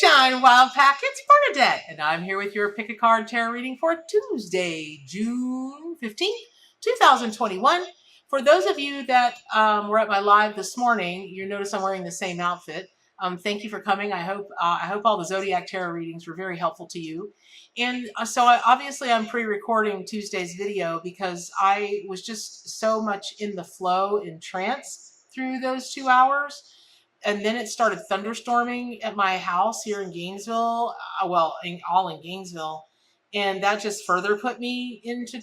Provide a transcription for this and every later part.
Sunshine Wild Pack, it's Bernadette, and I'm here with your Pick a Card Tarot reading for Tuesday, June 15th, 2021. For those of you that were at my live this morning, you notice I'm wearing the same outfit. Thank you for coming. I hope all the Zodiac Tarot readings were very helpful to you. And obviously I'm pre-recording Tuesday's video because I was just so much in the flow, in trance through those 2 hours. And then it started thunderstorming at my house here in Gainesville, all in Gainesville. And that just further put me into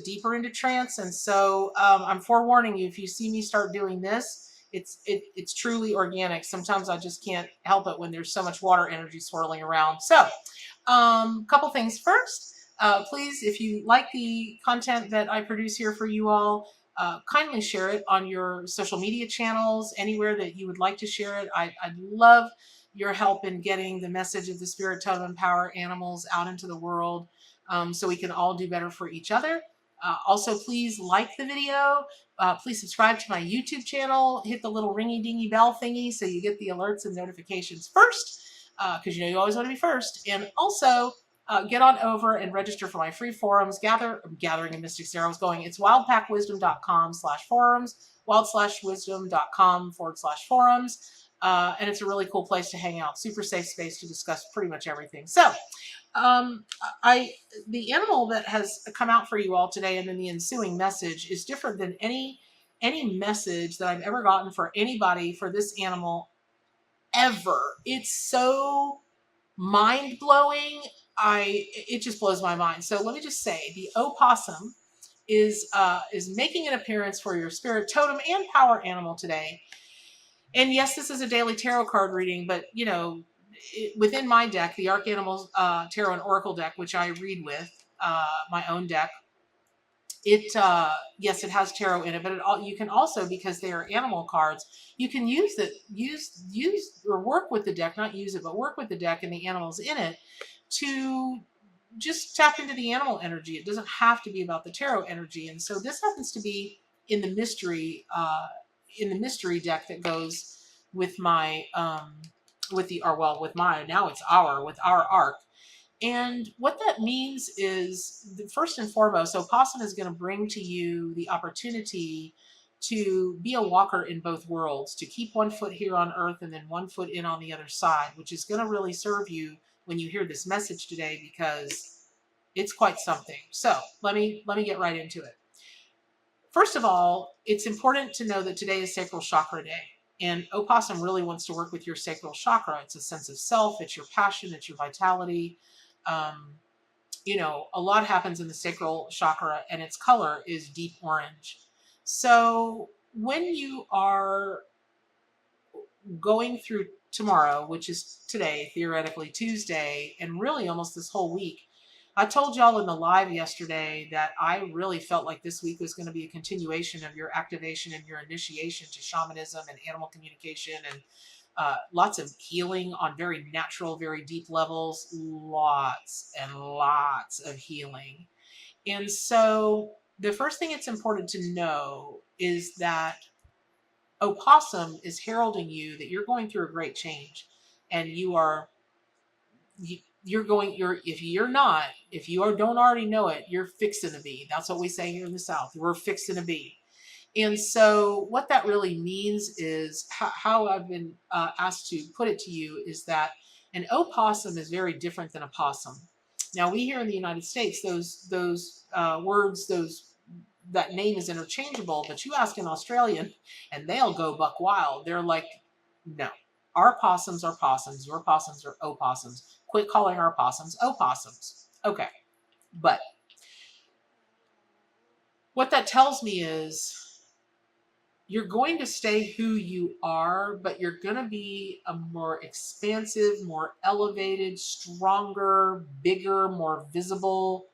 deeper into trance. And so I'm forewarning you, if you see me start doing this, it's truly organic. Sometimes I just can't help it when there's so much water energy swirling around. So couple things first. Please, if you like the content that I produce here for you all, kindly share it on your social media channels, anywhere that you would like to share it. I'd love your help in getting the message of the spirit totem and power animals out into the world, so we can all do better for each other. Also, please like the video. Please subscribe to my YouTube channel. Hit the little ringy dingy bell thingy so you get the alerts and notifications first, because you always want to be first. And also, get on over and register for my free forums, Gathering in Mystic Tarot. It's wildpackwisdom.com/forums, wild/wisdom.com/forums. And it's a really cool place to hang out. Super safe space to discuss pretty much everything. So, the animal that has come out for you all today and then the ensuing message is different than any message that I've ever gotten for anybody for this animal ever. It's so mind-blowing. It just blows my mind. So let me just say, the Opossum is making an appearance for your spirit totem and power animal today. And yes, this is a daily tarot card reading, but within my deck, the Arc Animals Tarot and Oracle deck, which I read with, my own deck, yes, it has tarot in it, but you can also, because they are animal cards, you can use or work with the deck, not use it, but work with the deck and the animals in it to just tap into the animal energy. It doesn't have to be about the tarot energy. And so this happens to be in the mystery deck that goes with my with our arc. And what that means is, first and foremost, Opossum is going to bring to you the opportunity to be a walker in both worlds, to keep one foot here on earth and then one foot in on the other side, which is going to really serve you when you hear this message today, because it's quite something. So let me get right into it. First of all, it's important to know that today is Sacral Chakra Day. And Opossum really wants to work with your sacral chakra. It's a sense of self. It's your passion. It's your vitality. A lot happens in the sacral chakra, and its color is deep orange. So when you are going through tomorrow, which is today, theoretically Tuesday, and really almost this whole week, I told y'all in the live yesterday that I really felt like this week was going to be a continuation of your activation and your initiation to shamanism and animal communication, and lots of healing on very natural, very deep levels, lots and lots of healing. And so the first thing it's important to know is that Opossum is heralding you that you're going through a great change, and if you don't already know it, you're fixing to be. That's what we say here in the South. We're fixing to be. And so what that really means is, how I've been asked to put it to you, is that an opossum is very different than a possum. Now, we here in the United States, those words, that name is interchangeable, but you ask an Australian and they'll go buck wild. They're like, no, our possums are possums, your possums are opossums. Quit calling our possums opossums. Okay, but what that tells me is, you're going to stay who you are, but you're going to be a more expansive, more elevated, stronger, bigger, more visible.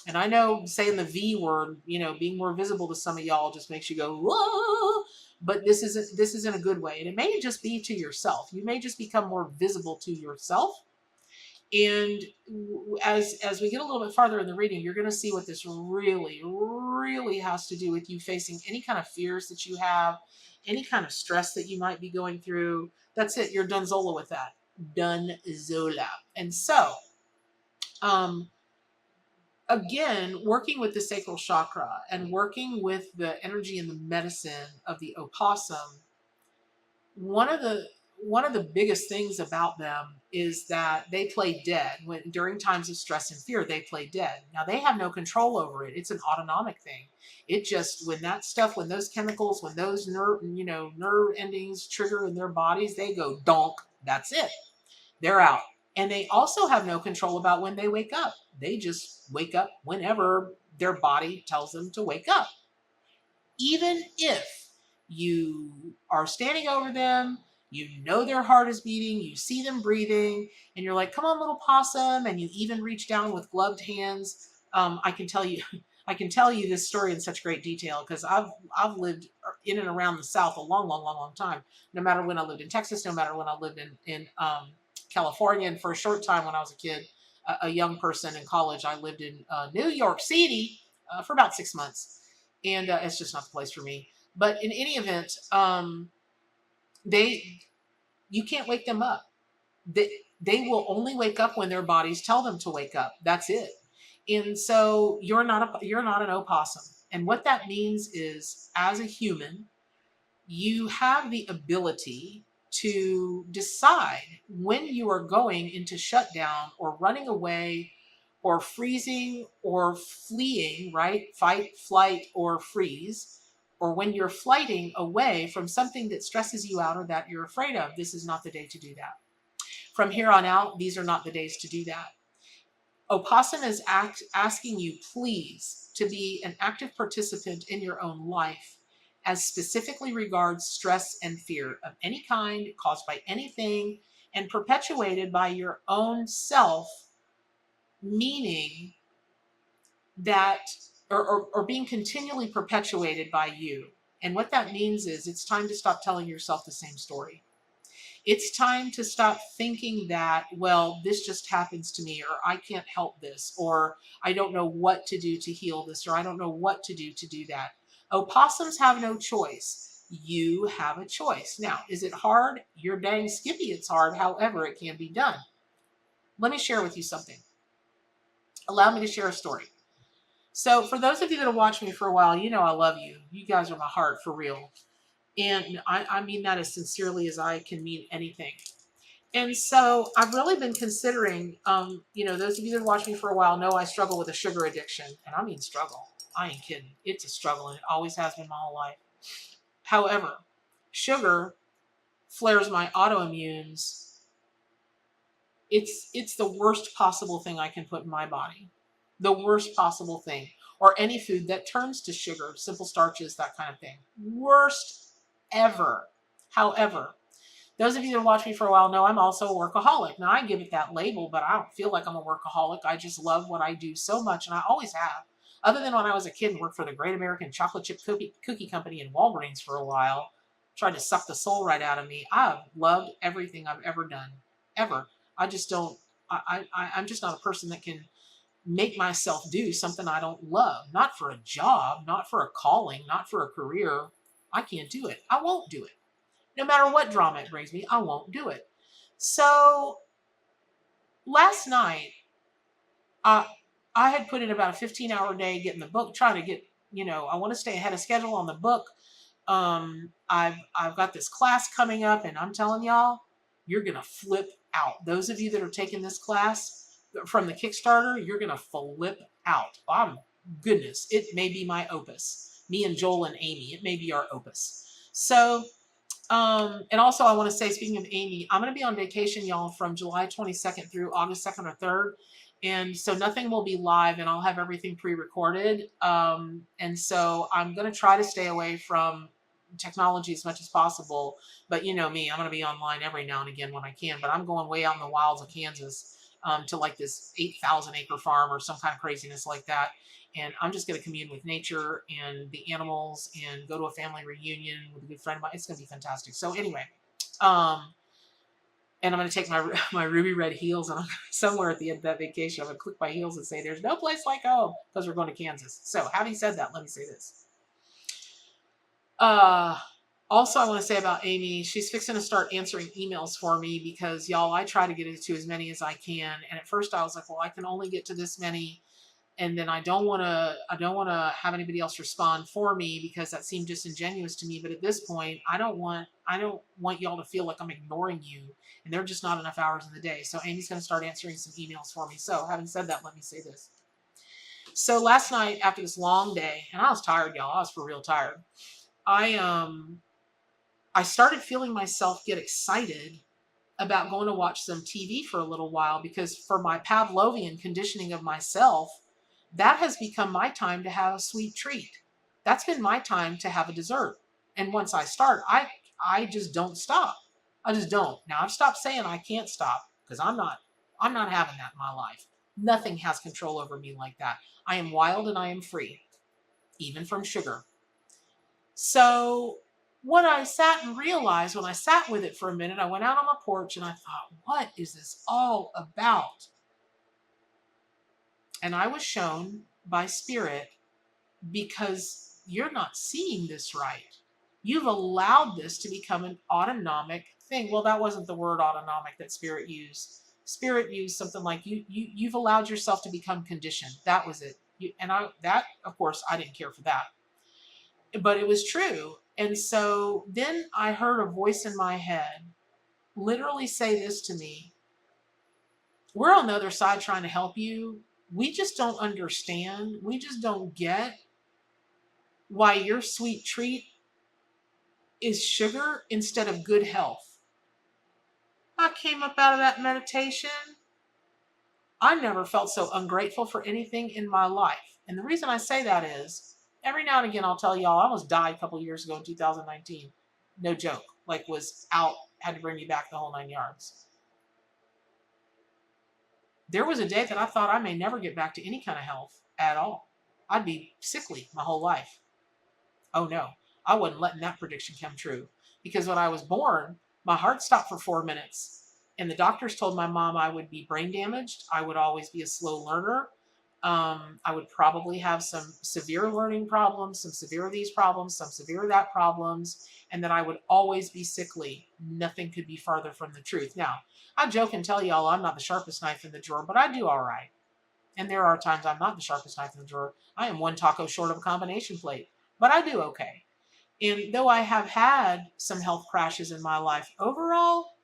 And I know saying the V word, being more visible to some of y'all just makes you go, whoa, but this isn't a good way. And it may just be to yourself. You may just become more visible to yourself. And as we get a little bit farther in the reading, you're going to see what this really, really has to do with you facing any kind of fears that you have, any kind of stress that you might be going through. That's it. You're donezola with that. done Zola. And so, again, working with the sacral chakra and working with the energy and the medicine of the opossum, one of the biggest things about them is that they play dead. When during times of stress and fear, they play dead. Now they have no control over it. It's an autonomic thing. It just, when that stuff, when those chemicals, when those nerve endings trigger in their bodies, they go donk. That's it. They're out. And they also have no control about when they wake up. They just wake up whenever their body tells them to wake up. Even if you are standing over them, you know their heart is beating, you see them breathing, and you're like, come on, little possum, and you even reach down with gloved hands. I can tell you, I can tell you this story in such great detail because I've lived in and around the South a long time. No matter when I lived in Texas, no matter when I lived in California, and for a short time when I was a kid, a young person in college, I lived in New York City for about 6 months, and it's just not the place for me. But in any event, you can't wake them up. They will only wake up when their bodies tell them to wake up. That's it. And so you're not an opossum. And what that means is, as a human, you have the ability to decide when you are going into shutdown or running away or freezing or fleeing, right? Fight, flight, or freeze, or when you're flighting away from something that stresses you out or that you're afraid of. This is not the day to do that. From here on out, these are not the days to do that. Opossum is asking you, please, to be an active participant in your own life as specifically regards stress and fear of any kind caused by anything and perpetuated by your own self, meaning that, or being continually perpetuated by you. And what that means is it's time to stop telling yourself the same story. It's time to stop thinking that, well, this just happens to me, or I can't help this, or I don't know what to do to heal this, or I don't know what to do that. Opossums have no choice. You have a choice. Now, is it hard? You're dang skippy it's hard. However, it can be done. Let me share with you something. Allow me to share a story. So for those of you that have watched me for a while, you know I love you. You guys are my heart for real. And I mean that as sincerely as I can mean anything. And so I've really been considering, those of you that watch me for a while know I struggle with a sugar addiction. And I mean struggle. I ain't kidding. It's a struggle, and it always has been my whole life. However, sugar flares my autoimmunes. It's the worst possible thing I can put in my body. The worst possible thing. Or any food that turns to sugar, simple starches, that kind of thing. Worst ever. However, those of you that watch me for a while know I'm also a workaholic. Now, I give it that label, but I don't feel like I'm a workaholic. I just love what I do so much, and I always have. Other than when I was a kid and worked for the Great American Chocolate Chip Cookie Company in Walgreens for a while, tried to suck the soul right out of me. I've loved everything I've ever done. Ever. I just don't, I'm just not a person that can make myself do something I don't love. Not for a job, not for a calling, not for a career. I can't do it. I won't do it. No matter what drama it brings me, I won't do it. So last night, I had put in about a 15-hour day getting the book, trying to get, I want to stay ahead of schedule on the book. I've got this class coming up, and I'm telling y'all, you're going to flip out. Those of you that are taking this class from the Kickstarter, you're going to flip out. Goodness, it may be my opus. Me and Joel and Amy, it may be our opus. So, and also I want to say, speaking of Amy, I'm going to be on vacation, y'all, from July 22nd through August 2nd or 3rd. And so nothing will be live, and I'll have everything pre-recorded. And so I'm going to try to stay away from technology as much as possible. But you know me, I'm going to be online every now and again when I can. But I'm going way out in the wilds of Kansas to like this 8,000 acre farm or some kind of craziness like that. And I'm just going to commune with nature and the animals and go to a family reunion with a good friend of mine. It's going to be fantastic. So anyway, and I'm going to take my ruby red heels, and I'm somewhere at the end of that vacation, I'm going to click my heels and say, there's no place like home, because we're going to Kansas. So having said that, let me say this. Also, I want to say about Amy, she's fixing to start answering emails for me because, y'all, I try to get into as many as I can. And at first I was like, well, I can only get to this many. And then I don't want to have anybody else respond for me because that seemed disingenuous to me. But at this point, I don't want y'all to feel like I'm ignoring you, and there are just not enough hours in the day. So Amy's going to start answering some emails for me. So having said that, let me say this. So last night after this long day, and I was tired, y'all. I was for real tired. I started feeling myself get excited about going to watch some TV for a little while because for my Pavlovian conditioning of myself, that has become my time to have a sweet treat. That's been my time to have a dessert. And once I start, I just don't stop. I just don't. Now I've stopped saying I can't stop because I'm not having that in my life. Nothing has control over me like that. I am wild and I am free, even from sugar. So what I sat and realized when I sat with it for a minute, I went out on my porch and I thought, what is this all about? And I was shown by Spirit, because you're not seeing this right. You've allowed this to become an autonomic thing. Well, that wasn't the word autonomic that Spirit used. Spirit used something like you've allowed yourself to become conditioned. That was it. That, of course, I didn't care for that. But it was true. And so then I heard a voice in my head literally say this to me: we're on the other side trying to help you. We just don't understand. We just don't get why your sweet treat is sugar instead of good health. I came up out of that meditation. I never felt so ungrateful for anything in my life. And the reason I say that is every now and again, I'll tell y'all, I almost died a couple of years ago in 2019. No joke. Like was out, had to bring me back the whole 9 yards. There was a day that I thought I may never get back to any kind of health at all. I'd be sickly my whole life. Oh no, I wasn't letting that prediction come true. Because when I was born, my heart stopped for 4 minutes. And the doctors told my mom I would be brain damaged. I would always be a slow learner. I would probably have some severe learning problems, some severe these problems, some severe that problems, and that I would always be sickly. Nothing could be farther from the truth. Now, I joke and tell y'all I'm not the sharpest knife in the drawer, but I do all right. And there are times I'm not the sharpest knife in the drawer. I am one taco short of a combination plate, but I do okay. And though I have had some health crashes in my life, overall,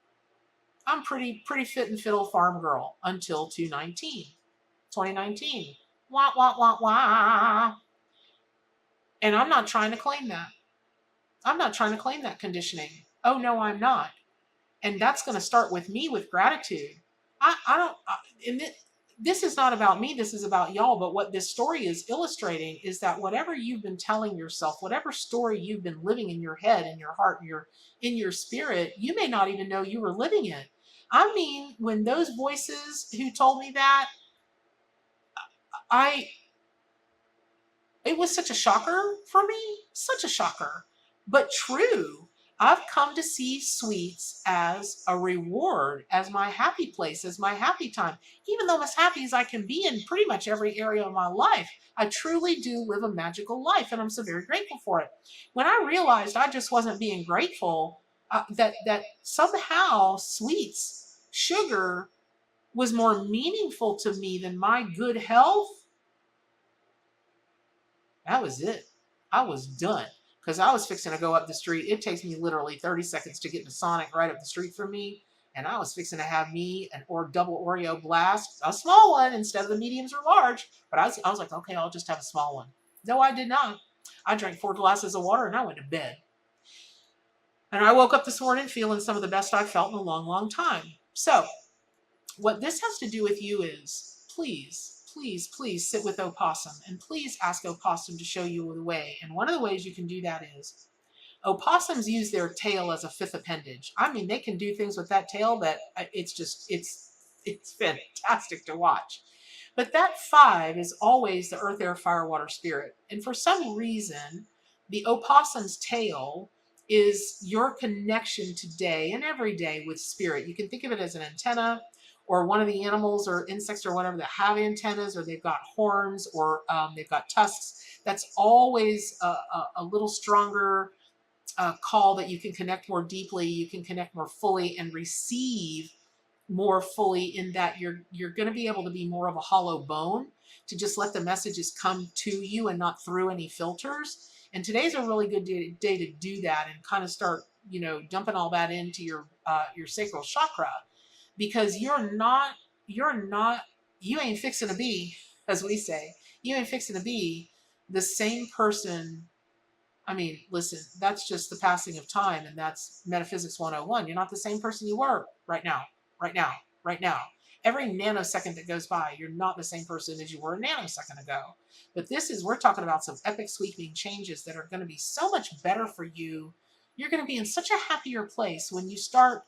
I'm pretty fit and fiddle farm girl until 2019. Wah, wah, wah, wah. And I'm not trying to claim that. I'm not trying to claim that conditioning. Oh, no, I'm not. And that's going to start with me with gratitude. This is not about me. This is about y'all. But what this story is illustrating is that whatever you've been telling yourself, whatever story you've been living in your head, in your heart, in your spirit, you may not even know you were living it. I mean, when those voices who told me that, it was such a shocker for me, such a shocker, but true. I've come to see sweets as a reward, as my happy place, as my happy time. Even though I'm as happy as I can be in pretty much every area of my life, I truly do live a magical life, and I'm so very grateful for it. When I realized I just wasn't being grateful, that somehow sweets, sugar, was more meaningful to me than my good health, that was it. I was done. Because I was fixing to go up the street. It takes me literally 30 seconds to get to Sonic right up the street from me. And I was fixing to have me an double Oreo blast, a small one instead of the mediums or large. But I was like, okay, I'll just have a small one. No, I did not. I drank 4 glasses of water and I went to bed. And I woke up this morning feeling some of the best I've felt in a long, long time. So what this has to do with you is, please sit with Opossum, and please ask Opossum to show you the way. And one of the ways you can do that is, opossums use their tail as a fifth appendage. I mean, they can do things with that tail that it's fantastic to watch. But that 5 is always the earth, air, fire, water, spirit. And for some reason, the opossum's tail is your connection today and every day with spirit. You can think of it as an antenna, or one of the animals or insects or whatever that have antennas, or they've got horns, or they've got tusks. That's always a little stronger call that you can connect more deeply, you can connect more fully and receive more fully, in that you're going to be able to be more of a hollow bone, to just let the messages come to you and not through any filters. And today's a really good day to do that and kind of start, dumping all that into your sacral chakra, because you ain't fixing to be, as we say, you ain't fixing to be the same person. I mean, listen, that's just the passing of time, and that's metaphysics 101. You're not the same person you were right now, right now, right now. Every nanosecond that goes by, you're not the same person as you were a nanosecond ago. But we're talking about some epic sweeping changes that are going to be so much better for you. You're going to be in such a happier place when you start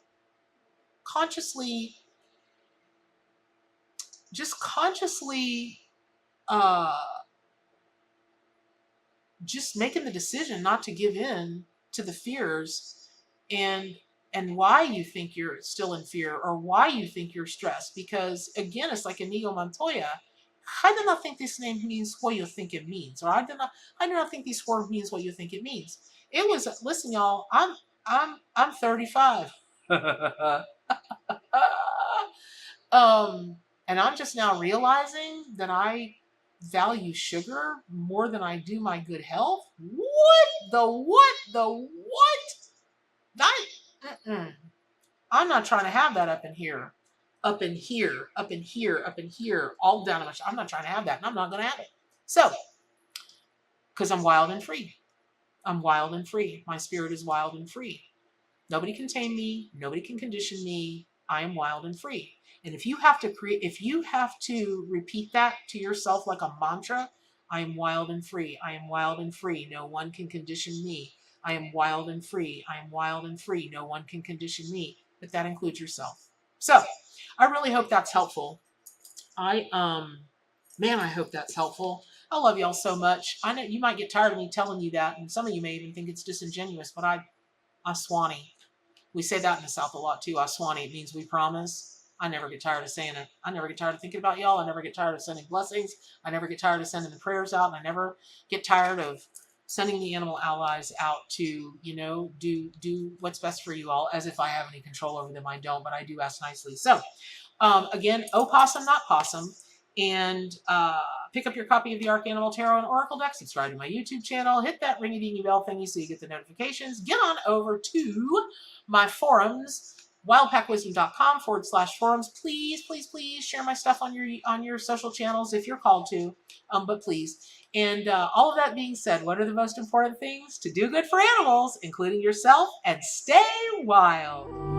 consciously, uh, just making the decision not to give in to the fears and why you think you're still in fear, or why you think you're stressed. Because again, it's like Inigo Montoya. I do not think this name means what you think it means, or I do not think this word means what you think it means. It was, listen, y'all, I'm 35. And I'm just now realizing that I value sugar more than I do my good health. I'm not trying to have that up in here, all down in my. I'm not trying to have that, and I'm not going to have it. So, because I'm wild and free. I'm wild and free. My spirit is wild and free. Nobody can tame me. Nobody can condition me. I am wild and free. And if you have to repeat that to yourself like a mantra, I am wild and free. I am wild and free. No one can condition me. I am wild and free. I am wild and free. No one can condition me. But that includes yourself. So I really hope that's helpful. I hope that's helpful. I love y'all so much. I know you might get tired of me telling you that, and some of you may even think it's disingenuous, but I Swanee. We say that in the South a lot too. Aswani, it means we promise. I never get tired of saying it. I never get tired of thinking about y'all. I never get tired of sending blessings. I never get tired of sending the prayers out. And I never get tired of sending the animal allies out to, do what's best for you all, as if I have any control over them. I don't, but I do ask nicely. So, again, Opossum, not Possum. And pick up your copy of the Arc Animal Tarot and Oracle deck. Subscribe to my YouTube channel. Hit that ringy-dingy bell thingy so you get the notifications. Get on over to my forums, wildpackwisdom.com/forums. Please, please, please share my stuff on your social channels if you're called to. But please. And all of that being said, what are the most important things? To do good for animals, including yourself, and stay wild.